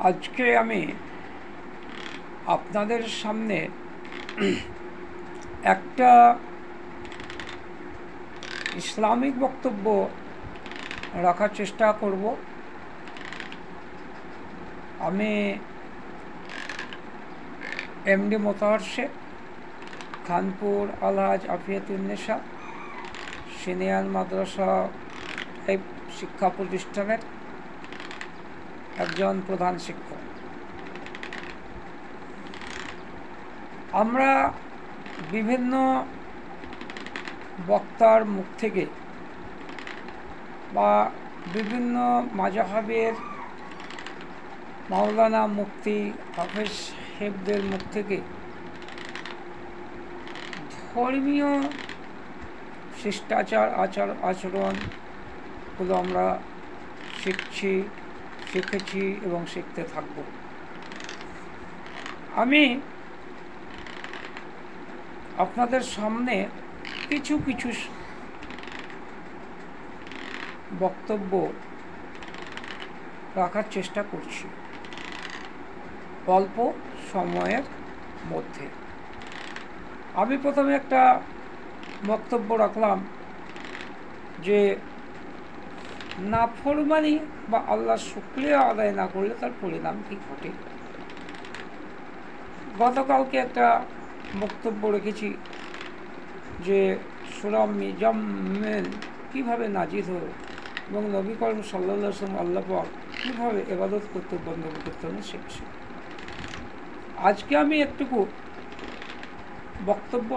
আজকে আমি আপনাদের সামনে একটা ইসলামিক বক্তব্য রাখার চেষ্টা করব। আমি এমডি মোতাহার শেখ, খানপুর আলহাজ আফিয়াতুন্নেসা সিনিয়র মাদ্রাসা এই শিক্ষা প্রতিষ্ঠানের একজন প্রধান শিক্ষক। আমরা বিভিন্ন বক্তার মুখ থেকে বা বিভিন্ন মাযহাবের মাওলানা মুফতি হাফেজ সাহেবদের মুখ থেকে ধর্মীয় শিষ্টাচার আচরণগুলো আমরা শিখেছি এবং শিখতে থাকব। আমি আপনাদের সামনে কিছু বক্তব্য রাখার চেষ্টা করছি অল্প সময়ের মধ্যে। আমি প্রথমে একটা বক্তব্য রাখলাম যে নাফরমানি বা আল্লাহর শুকরিয়া আদায় না করলে তার পরিণাম কী ঘটে। গতকালকে একটা বক্তব্য রেখেছি যে সূরা মুজাম্মিল কীভাবে নাজিল হলো এবং নবী করিম সাল্লাল্লাহু আলাইহি ওয়াসাল্লাম আল্লাহ পাক কীভাবে ইবাদত করতে বন্দী করতে হবে শিখছি। আজকে আমি একটুকু বক্তব্য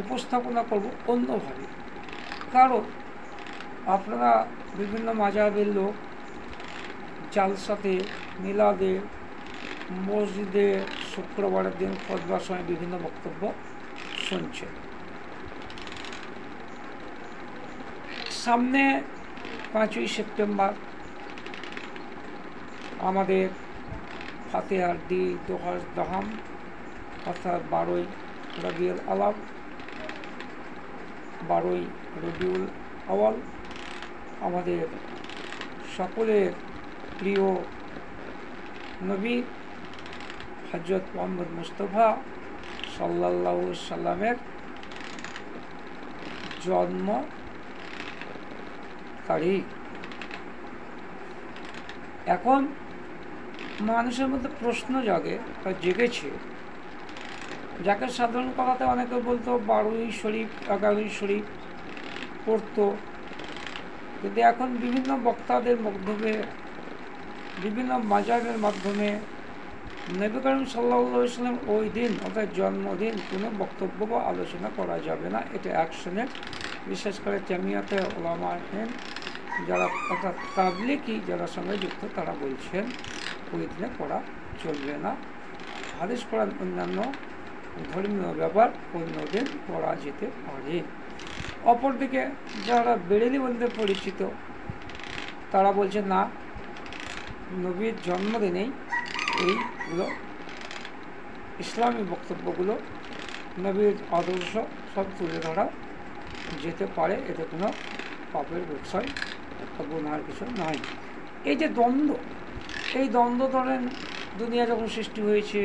উপস্থাপনা করব অন্যভাবে, কারণ আপনারা বিভিন্ন মাযহাবের লোক জালসাতে, মিলাদে, মসজিদে শুক্রবারের দিন খুতবার সময় বিভিন্ন বক্তব্য শুনছেন। সামনে 5ই সেপ্টেম্বর আমাদের ফাতিহার দোহার দাহাম অর্থাৎ 12ই রবিউল আওয়াল, 12ই রবিউল আওয়াল আমাদের সকলের প্রিয় নবী হযরত মুহাম্মদ মুস্তাফা সাল্লাল্লাহু আলাইহি সাল্লামের জন্ম তারিখ। এখন মানুষের মধ্যে প্রশ্ন জেগেছে, যাকে সাধারণ কথাতে অনেকে বলতো 12ই শরীফ 11ই শরীফ পড়তো, কিন্তু এখন বিভিন্ন বক্তাদের মাধ্যমে বিভিন্ন মাযহাবের মাধ্যমে নবী করিম সাল্লাল্লাহু আলাইহি ওয়াসাল্লাম ওই দিন অর্থাৎ জন্মদিন কোনো বক্তব্য বা আলোচনা করা যাবে না। এটা অ্যাকশনের, বিশেষ করে জামিয়াতে উলামা হিন্দ যারা অর্থাৎ তাবলীগী যারা সঙ্গে যুক্ত তারা বলছেন ওই দিনে করা চলবে না। হাদিস কোরআন অন্যান্য ধর্মীয় ব্যাপার অন্য দিন করা যেতে পারে। অপরদিকে যারা বেরেলি বলতে পরিচিত তারা বলছে না, নবীর জন্মদিনেই এইগুলো ইসলামী বক্তব্যগুলো নবীর আদর্শ সব তুলে ধরা যেতে পারে, এতে কোনো পাপের বিষয় বা গুনাহের কিছু নয়। এই যে এই দ্বন্দ্ব ধরেন দুনিয়া যখন সৃষ্টি হয়েছে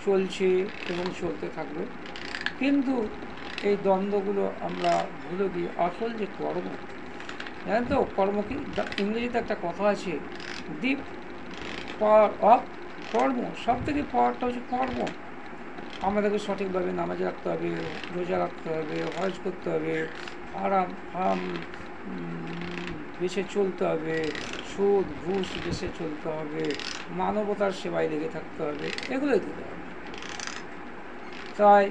চলছে এবং চলতে থাকবে, কিন্তু এই দ্বন্দ্বগুলো আমরা ভুলে গিয়ে আসল যে কর্ম, জানেন তো কর্ম কি? ইংরেজিতে একটা কথা আছে, দি পাওয়ার অফ কর্ম। সব থেকে পাওয়ারটা হচ্ছে কর্ম। আমাদেরকে সঠিকভাবে নামাজ রাখতে হবে, রোজা রাখতে হবে, হজ করতে হবে, হারাম বেছে চলতে হবে, সুদ ঘুষ বেছে চলতে হবে, মানবতার সেবায় লেগে থাকতে হবে, এগুলোই দিতে হবে। তাই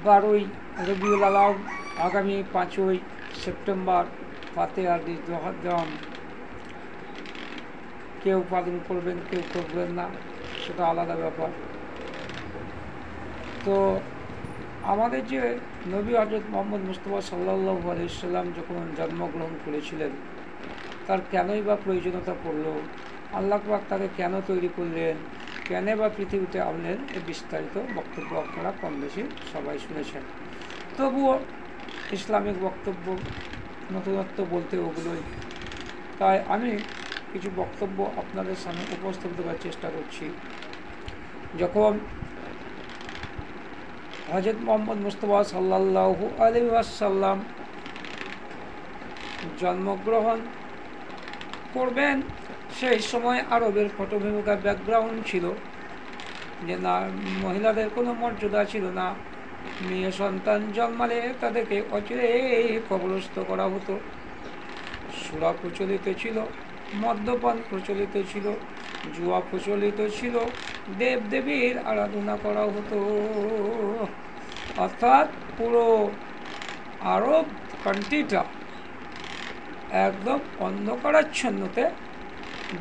12ই রবিউল আওয়াল আগামী 5ই সেপ্টেম্বর ফাতিহার দোহার দাম কেউ পালন করবেন কেউ করবেন না, সেটা আলাদা ব্যাপার। তো আমাদের যে নবী হযরত মুহাম্মদ মুস্তাফা সাল্লাল্লাহু আলাইহি সাল্লাম যখন জন্মগ্রহণ করেছিলেন, তার কেনই বা প্রয়োজনীয়তা পড়ল, আল্লাহ পাক তাকে কেন তৈরি করলেন, কেন বা পৃথিবীতে আনলেন, এই বিস্তারিত বক্তব্য আপনারা কম বেশি সবাই শুনেছেন। তবুও ইসলামিক বক্তব্য নতুনত্ব বলতে ওগুলোই। তাই আমি কিছু বক্তব্য আপনাদের সামনে উপস্থাপিত করার চেষ্টা করছি। যখন হযরত মুহাম্মদ মুস্তাফা সাল্লাল্লাহু আলাইহি ওয়াসাল্লাম জন্মগ্রহণ করবেন, সেই সময় আরবের পটভূমিকা ব্যাকগ্রাউন্ড ছিল যে না, মহিলাদের কোনো মর্যাদা ছিল না। মেয়ে সন্তান জন্মালে তাদেরকে অচিরেই কবরস্থ করা হতো। সুরা প্রচলিত ছিল, মদ্যপান প্রচলিত ছিল, জুয়া প্রচলিত ছিল, দেবদেবীর আরাধনা করা হতো। অর্থাৎ পুরো আরব কান্ট্রিটা একদম অন্ধকারাচ্ছন্নতে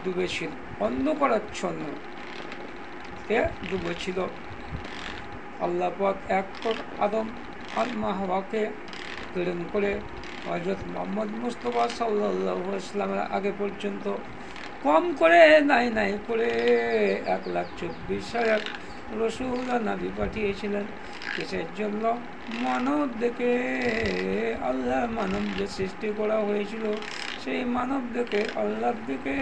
ডুবেছিল, অন্ধকারাচ্ছন্নতে ডুবেছিল। আল্লাহ পাক এক আদম আর মা হাওয়াকে প্রেরণ করে হযরত মুহাম্মদ মুস্তাফা সাল্লাল্লাহু আলাইহি ওয়াসাল্লামের আগে পর্যন্ত কম করে নাই করে 1,24,000 রসুল আর নবী পাঠিয়েছিলেন। কিসের জন্য? মানব দেখে আল্লাহ মানব যে সৃষ্টি করা হয়েছিল, সেই মানব দেখে আল্লাহর দিকে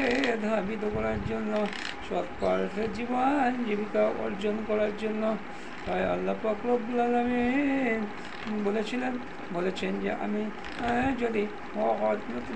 ধাবিত করার জন্য, সৎপথে জীবন জীবিকা অর্জন করার জন্য। তাই আল্লাহ পাক রব্বুল আলামিন বলেছেন যে আমি যদি হযরত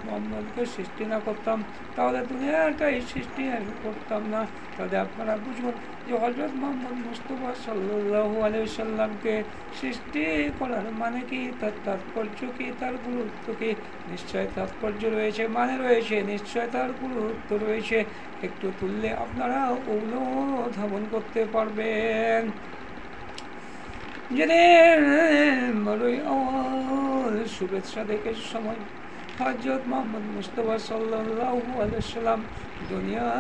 মুহাম্মদকে সৃষ্টি না করতাম তাহলে দুনিয়াটাই সৃষ্টি করতাম না। তাহলে আপনারা বুঝুন যে হযরত মুহাম্মদ মুস্তাফা সাল্লাল্লাহু আলাইহি ওয়াসাল্লামকে সৃষ্টি করার মানে কি, তার তাৎপর্য কি, তার গুরুত্ব কি? নিশ্চয় তাৎপর্য রয়েছে, মানে রয়েছে, নিশ্চয় তার গুরুত্ব রয়েছে। একটু তুললে আপনারা ওগুলো ধাবন করতে পারবেন। বড়ই শুভেচ্ছা দেখে সময় হযরত মুহাম্মদ মুস্তাফা সাল্লাল্লাহু আলাইহি ওয়াসাল্লাম দুনিয়ায়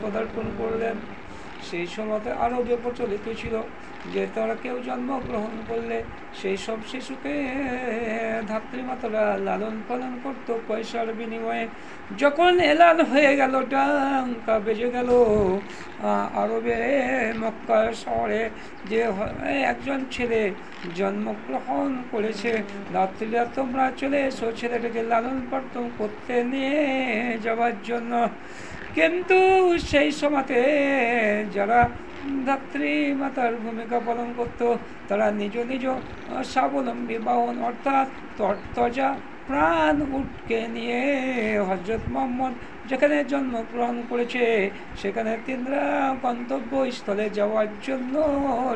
পদার্পণ করলেন। সেই সময়তে আরবে প্রচলিত ছিল যে তারা কেউ জন্মগ্রহণ করলে সেই সব শিশুকে ধাত্রীমাতারা লালন পালন করতো পয়সার বিনিময়ে। যখন এলান হয়ে গেল, ডাঙ্কা বেজে গেল আরবে মক্কা শহরে যে একজন ছেলে জন্মগ্রহণ করেছে, ধাত্রীরা তোমরা চলে এসো ছেলেটাকে লালন পালন করতে নিয়ে যাওয়ার জন্য। কিন্তু সেই সময়তে যারা ধাত্রী মাতার ভূমিকা পালন করত, তারা নিজ স্বাবলম্বী বাহন অর্থাৎ তরতাজা প্রাণ উটকে নিয়ে হযরত মুহাম্মদ যেখানে জন্মগ্রহণ করেছে সেখানে তিনরা গন্তব্যস্থলে যাওয়ার জন্য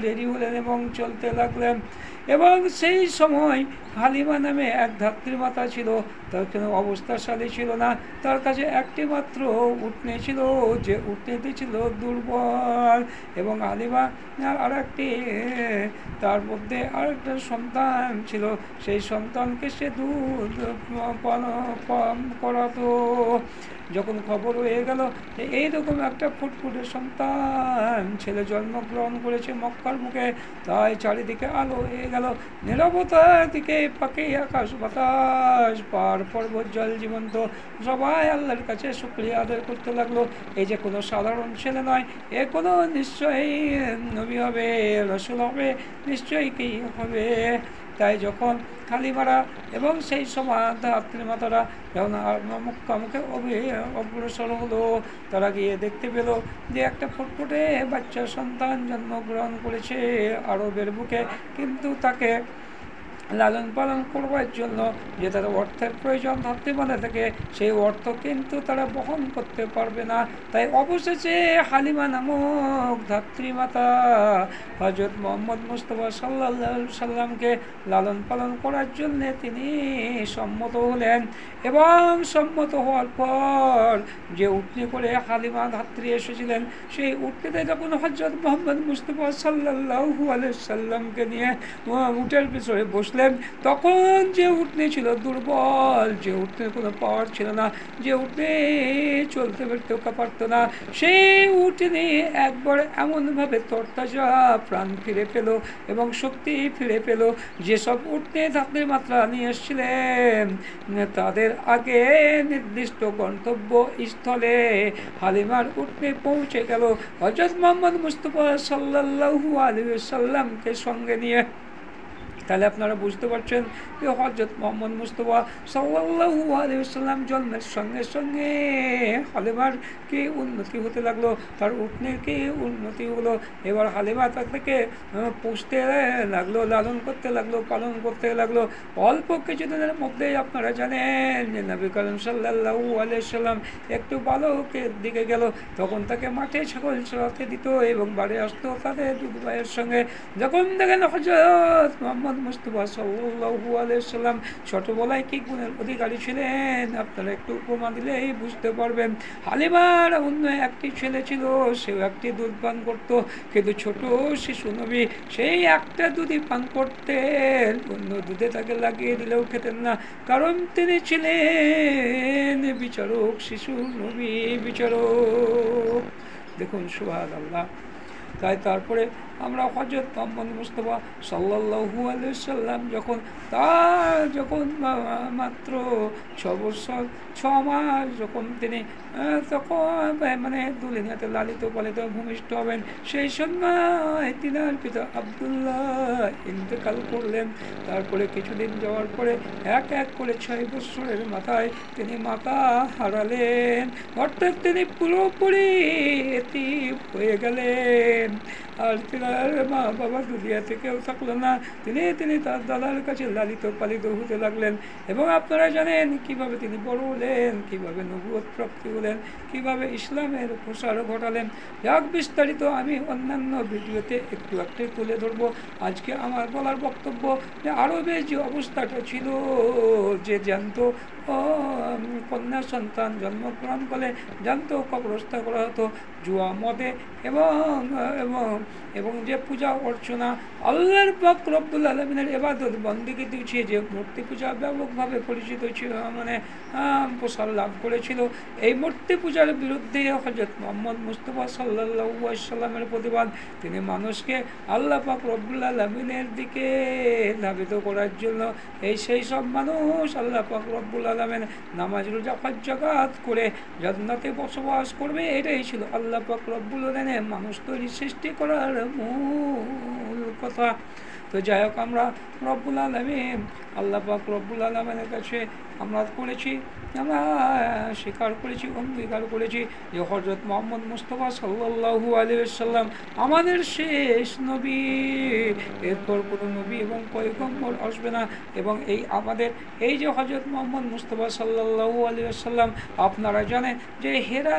রেডি হলেন এবং চলতে লাগলেন। এবং সেই সময় হালিমা নামে এক ধাত্রীমাতা ছিল, তার কোনো অবস্থাশালী ছিল না, তার কাছে একটি মাত্র উটনি ছিল, যে উটনিটি ছিল দুর্বল। এবং হালিমা আর একটি, তার মধ্যে আরেকটা সন্তান ছিল, সেই সন্তানকে সে দুধ পান করাতো। যখন খবর হয়ে গেল এইরকম একটা ফুটফুটে সন্তান ছেলে জন্মগ্রহণ করেছে মক্কার মুখে, তাই চারিদিকে আলো হয়ে গেল, নীরবতার দিকে পাখি আকাশ বাতাস পার পর্বত জল জীবন্ত সবাই আল্লাহর কাছে শুকরিয়া আদায় করতে লাগলো। এই যে কোনো সাধারণ ছেলে নয়, এ কোনো নিশ্চয়ই নবী হবে, রাসূল হবে, নিশ্চয়ই কি হবে। তাই যখন হালিমারা এবং সেই সময় ধাত্রীমাতারা যখন মক্কা মুখে অগ্রসর হলো, তারা গিয়ে দেখতে পেল যে একটা ফুটফুটে বাচ্চা সন্তান জন্মগ্রহণ করেছে আরবের বুকে, কিন্তু তাকে লালন পালন করবার জন্য যে তার অর্থের প্রয়োজন ধাত্রীমাতা থেকে, সেই অর্থ কিন্তু তারা বহন করতে পারবে না। তাই অবশেষে হালিমা নামক ধাত্রীমাতা হযরত মুহাম্মদ মুস্তাফা সাল্লাল্লাহু আলাইহি সাল্লামকে লালন পালন করার জন্য তিনি সম্মত হলেন। এবং সম্মত হওয়ার পর যে উটনি করে হালিমা ধাত্রী এসেছিলেন, সেই উটনিতে যখন হযরত মুহাম্মদ মুস্তাফা সাল্লাল্লাহু আলাইহি সাল্লামকে নিয়ে উটের পিছনে বসলেন, তখন যে উটনি ছিল দুর্বল, যে উটনির কোনো পাওয়ার ছিল না, যে উটনি চলতে ফিরতে পারতো না, সেই উটনি একবার এমনভাবে তরতাজা প্রাণ ফিরে পেল এবং শক্তি ফিরে পেল। যেসব উটনি ধাত্রীর মাত্রা নিয়ে এসেছিলেন তাদের আগে নির্দিষ্ট গন্তব্য স্থলে হালিমার উটনি পৌঁছে গেল। হযরত মুহাম্মদ মুস্তাফা সাল্লাল্লাহু আলাইহি ওয়াসাল্লামকে সঙ্গে নিয়ে তাহলে আপনারা বুঝতে পারছেন যে হযরত মুহাম্মদ মুস্তাফা সাল্লাল্লাহু আলাইহি ওয়াসাল্লাম জন্মের সঙ্গে সঙ্গে হালিমার কি উন্নতি হতে লাগলো, তার উটনির কি উন্নতি হলো। এবার হালিমা তাকে পুষতে লাগলো, লালন করতে লাগলো, পালন করতে লাগলো। অল্প কিছুদিনের মধ্যেই আপনারা জানেন যে নবী করিম সাল্লাল্লাহু আলাইহি ওয়াসাল্লাম একটু বালকের দিকে গেল, তখন তাকে মাঠে ছাগল চড়াতে দিত এবং বাড়ি আসতো তাদের দুধ ভাইয়ের সঙ্গে। যখন দেখেন হযরত মুহাম্মদ মুস্তাফা সাল্লাল্লাহু আলাইহি ওয়াসাল্লাম ছোটবেলায় কি গুণের অধিকারী ছিলেন আপনারা একটু উপমা দিলেই বুঝতে পারবেন। হালিমার অন্য একটি ছেলে ছিল, সেও একটি দুধ পান করতো, কিন্তু ছোট শিশু নবী সেই একটা দুধই পান করতেন, অন্য দুধে তাকে লাগিয়ে দিলেও খেতেন না, কারণ তিনি ছিলেন বিচারক, শিশু নবী বিচারক। দেখুন সুবহানাল্লাহ। তাই তারপরে আমরা হযরত মুহাম্মদ মুস্তাফা সাল্লাল্লাহু আলাইহি ওয়াসাল্লাম যখন মাত্র 6 বছর 6 মাস যখন তিনি তখন মানে দুনিয়াতে লালিত পালিত ভূমিষ্ঠ হবেন, সেই সময় তিনার পিতা আব্দুল্লাহ ইন্তেকাল করলেন। তারপরে কিছুদিন যাওয়ার পরে এক এক করে 6 বছরের মাথায় তিনি মাতা হারালেন, অর্থাৎ তিনি পুরোপুরি এতিম হয়ে গেলেন। আর তিনার মা বাবা দুনিয়াতে কেউ থাকলো না, তিনি তার দাদার কাছে লালিত পালিত হতে লাগলেন। এবং আপনারা জানেন কিভাবে তিনি বড় হলেন, কিভাবে নবুয়ত প্রাপ্তি হলেন, কিভাবে ইসলামের প্রসার ঘটালেন। যাক, বিস্তারিত আমি অন্যান্য ভিডিওতে একটু তুলে ধরবো। আজকে আমার বলার বক্তব্য যে আরবের যে অবস্থাটা ছিল, যে জানতো কন্যা সন্তান জন্মগ্রহণ করলে জানতো কবরস্থ করা হতো জুয়া মদে এবং যে পূজা অর্চনা আল্লাহর পাক রব্বুল আলামিনের ইবাদত বন্দেগী দিয়েছে, যে মূর্তি পূজা ব্যাপকভাবে পরিচিত ছিল, মানে প্রসার লাভ করেছিল, এই মূর্তি পূজার বিরুদ্ধে হযরত মুহাম্মদ মুস্তাফা সাল্লাল্লাহু আলাইহি ওয়াসাল্লামের প্রতিবাদ। তিনি মানুষকে আল্লাহ পাক রব্বুল আলামিনের দিকে ধাবিত করার জন্য সেই সব মানুষ আল্লাহ পাক রব্বুল আলামিন নামাজ রোজা হজ যাকাত করে জান্নাতে বসবাস করবে, এটাই ছিল আল্লাহ পাক রব্বুল আলামিনের মানুষ তৈরি সৃষ্টি করার মূল কথা। তো যাই হোক, আমরা রব্বুল আলামিন আল্লাহ পাক রব্বুল আলামিনের কাছে আমরা স্বীকার করেছি, অঙ্গীকার করেছি যে হযরত মুহাম্মদ মুস্তাফা সাল্লাল্লাহু আলাইহি ওয়াসাল্লাম আমাদের শেষ নবী, এরপর কোনো নবী এবং পয়গম্বর আসবে না। এবং আমাদের এই যে হযরত মুহাম্মদ মুস্তাফা সাল্লাল্লাহু আলাইহি ওয়াসাল্লাম, আপনারা জানেন যে হেরা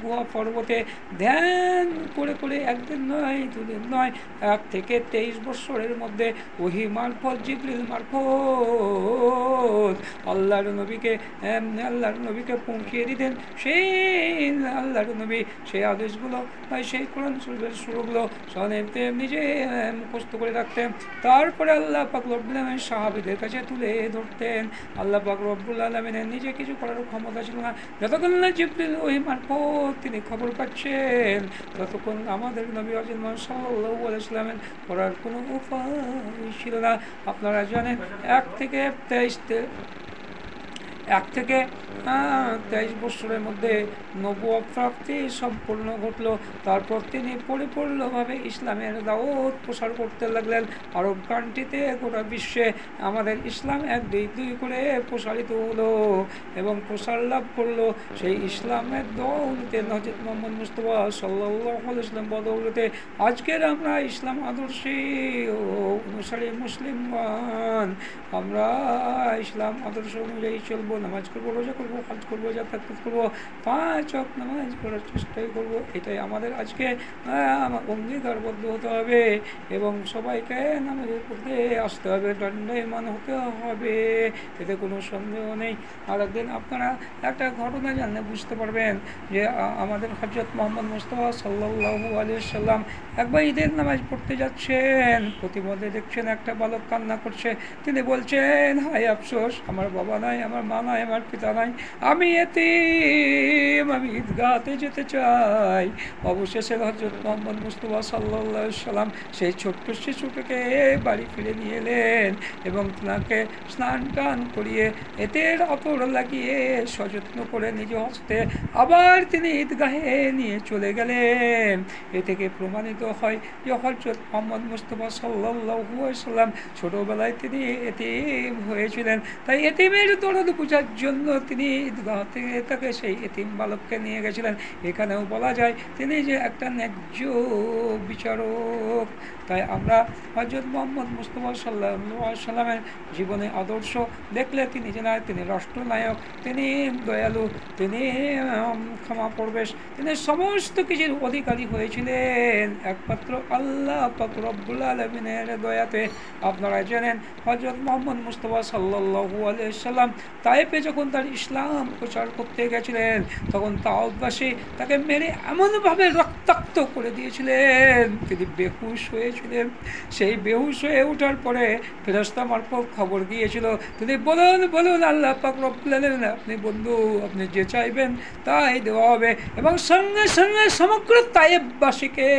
গুহা পর্বতে ধ্যান করে করে একদিন নয় দুদিন নয় 1 থেকে 23 বছরের মধ্যে ওহী মারফত জিবরিল মারফত আল্লাহর নবীকে পৌঁছিয়ে দিতেন। সেই আল্লাহর নবী সেই আদেশগুলো, সেই কোরআন শরীফের সূরাগুলো নিজে মুখস্থ করে রাখতেন। তারপরে আল্লাহ পাক রব্বুল আলামিন সাহাবীদের কাছে তুলে ধরতেন। আল্লাহ পাক রব্বুল আলামিনের নিজে কিছু করার ক্ষমতা ছিল না। যতক্ষণ না জিবরিল ওহী মারফত তিনি খবর পাচ্ছেন, ততক্ষণ আমাদের নবী হযরত মুহাম্মদ সাল্লাল্লাহু আলাইহি ওয়াসাল্লামের করার কোনো উপায় ছিল না। আপনারা জানেন 1 থেকে 23 বছরের মধ্যে নবুয়ত প্রাপ্তি সম্পূর্ণ ঘটল। তারপর তিনি পরিপূর্ণভাবে ইসলামের দাওয়াত প্রসার করতে লাগলেন। আরব কান্ট্রিতে গোটা বিশ্বে আমাদের ইসলাম 1-2 করে প্রসারিত হলো এবং প্রসার লাভ করলো। সেই ইসলামের দৌলতে হযরত মুহাম্মদ মুস্তাফা সাল্লাল্লাহু আলাইহি ওয়াসাল্লাম বদৌলতে আজকের আমরা ইসলাম আদর্শী ও অনুসারী মুসলিমগণ, আমরা ইসলাম আদর্শ অনুযায়ী চলবো, নামাজ করবো, রোজা করবো, হজ করবো, যাতায়াত করবো, 5 ওয়াক্ত নামাজ পড়ার চেষ্টাই করবো। এটাই আমাদের আজকে অঙ্গীকারবদ্ধ হতে হবে এবং সবাইকে নামাজের পড়তে আসতে হবে, দণ্ডায়মান হতে হবে, এতে কোনো সন্দেহ নেই। আর একদিন আপনারা একটা ঘটনা জানলে বুঝতে পারবেন যে আমাদের হযরত মুহাম্মদ মুস্তাফা সাল্লাল্লাহু আলাইহি ওয়াসাল্লাম একবার ঈদের নামাজ পড়তে যাচ্ছেন, প্রতিমধ্যে দেখছেন একটা বালক কান্না করছে। তিনি বলছেন, হায় আফসোস, আমার বাবা নাই, আমার মা নাই, আমার পিতা নাই, আমি এতিম, আমি ঈদগাহতে যেতে চাই। অবশেষে হযরত মুহাম্মদ মুস্তাফা সাল্লাল্লাহু আলাইহি সাল্লাম সেই ছোট্ট শিশুটিকে বাড়ি ফিরে নিয়ে এলেন এবং তাকে স্নান টান করিয়ে এতের আতর লাগিয়ে সযত্ন করে নিজ হস্তে আবার তিনি ঈদগাহে নিয়ে চলে গেলেন। এ থেকে প্রমাণিত হয় যে হযরত মুহাম্মদ মুস্তাফা সাল্লাল্লাহু আলাইহি সাল্লাম ছোটবেলায় তিনি এতিম হয়েছিলেন। তাই এতিমের দরদ বোঝার জন্য তিনি ঈদগাহ থেকে তাকে সেই এতিম বালককে নিয়ে গেছিলেন। এখানেও বলা যায় তিনি যে একটা ন্যায্য বিচারক। তাই আমরা হযরত মুহাম্মদ মুস্তাফা সাল্লাল্লাহু আলাইহি সাল্লামের জীবনে আদর্শ দেখলে তিনি তিনি রাষ্ট্রনায়ক, তিনি দয়ালু, তিনি ক্ষমা পরবেশ, তিনি সমস্ত কিছুর অধিকারী হয়েছিলেন একমাত্র আল্লাহ পাক রব্বুল আলামিনের দয়াতে। আপনারা জানেন হযরত মুহাম্মদ মুস্তাফা সাল্লাল্লাহু আলাইহি সাল্লাম তায়েফে যখন তার ইসলাম প্রচার করতে গেছিলেন তখন তাওবাসী তাকে মেরে এমনভাবে রক্তাক্ত করে দিয়েছিলেন তিনি বেহুশ হয়েছিলেন। সেই বেহুশ হয়ে ওঠার পরে ফেরেশতা মারফত খবর গিয়েছিল, তিনি বলুন বলুন আল্লাহ পাক রব্বুল আলামিন আপনি বন্ধু, আপনি যে চাইবেন তাই দেওয়া হবে। এবং সঙ্গে সঙ্গে সমগ্র তায়েফবাসীকে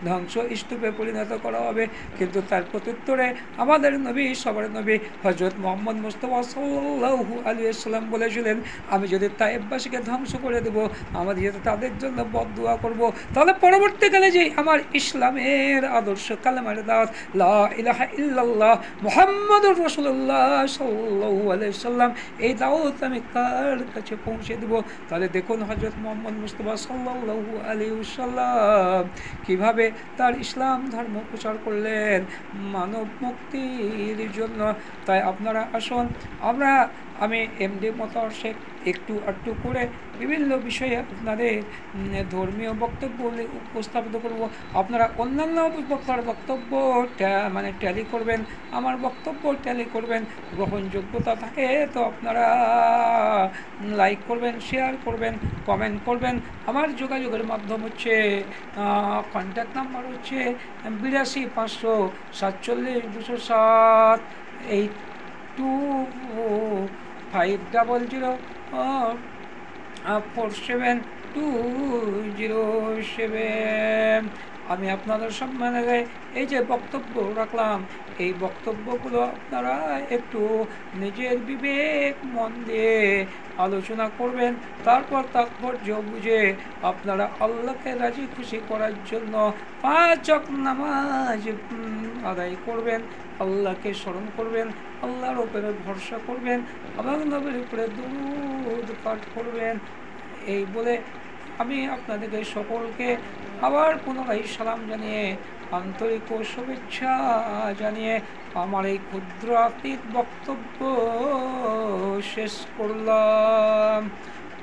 ধ্বংস স্তূপে পরিণত করা হবে। কিন্তু তার প্রত্যুত্তরে আমাদের নবী, সবার নবী হযরত মুহাম্মদ মুস্তাফা সাল্লাল্লাহু আলাইহি ওয়াসাল্লাম বলেছিলেন, আমি যদি তায়েফবাসীকে ধ্বংস করে দেব, আমি যদি তাদের জন্য বদদুয়া করব, তাহলে পরবর্তীকালে যে আমার ইসলামের আদর্শ কালেমার দাওয়াত লা ইলাহা ইল্লাল্লাহ মুহাম্মাদুর রাসূলুল্লাহ সাল্লাল্লাহু আলাইহি ওয়াসাল্লাম, এই দাওয়াত আমি কার কাছে পৌঁছে দেব। তাহলে দেখুন হযরত মুহাম্মদ মুস্তাফা সাল্লাল্লাহু আলাইহি ওয়াসাল্লাম কিভাবে তার ইসলাম ধর্ম প্রচার করলেন মানব মুক্তির জন্য। তাই আপনারা আসুন আমি এমডি মতার শেখ একটু আটটু করে বিভিন্ন বিষয়ে আপনাদের ধর্মীয় বক্তব্য উপস্থাপিত করব। আপনারা অন্যান্য বক্তার বক্তব্য ট্যালি করবেন, আমার বক্তব্য ট্যালি করবেন। গ্রহণযোগ্যতা থাকে তো আপনারা লাইক করবেন, শেয়ার করবেন, কমেন্ট করবেন। আমার যোগাযোগের মাধ্যম হচ্ছে কন্ট্যাক্ট নাম্বার হচ্ছে 82 547 207 825047 আমি আপনাদের সম্মানে এই যে বক্তব্য রাখলাম, এই বক্তব্যগুলো আপনারা একটু নিজের বিবেক মন দিয়ে আলোচনা করবেন। তারপর তাৎপর্য বুঝে আপনারা আল্লাহকে রাজি খুশি করার জন্য 5 ওয়াক্ত নামাজ আদায় করবেন, আল্লাহকে স্মরণ করবেন, আল্লাহর উপরে ভরসা করবেন, এবং নবীর উপরে দুরূদ পাঠ করবেন। এই বলে আমি আপনাদেরকে সকলকে আবার পুনরায় সালাম জানিয়ে, আন্তরিক ও শুভেচ্ছা জানিয়ে আমার এই ক্ষুদ্র আতীত বক্তব্য শেষ করলাম।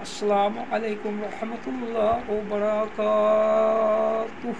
আসসালামু আলাইকুম ওয়া রাহমাতুল্লাহি ওয়া বারাকাতুহু।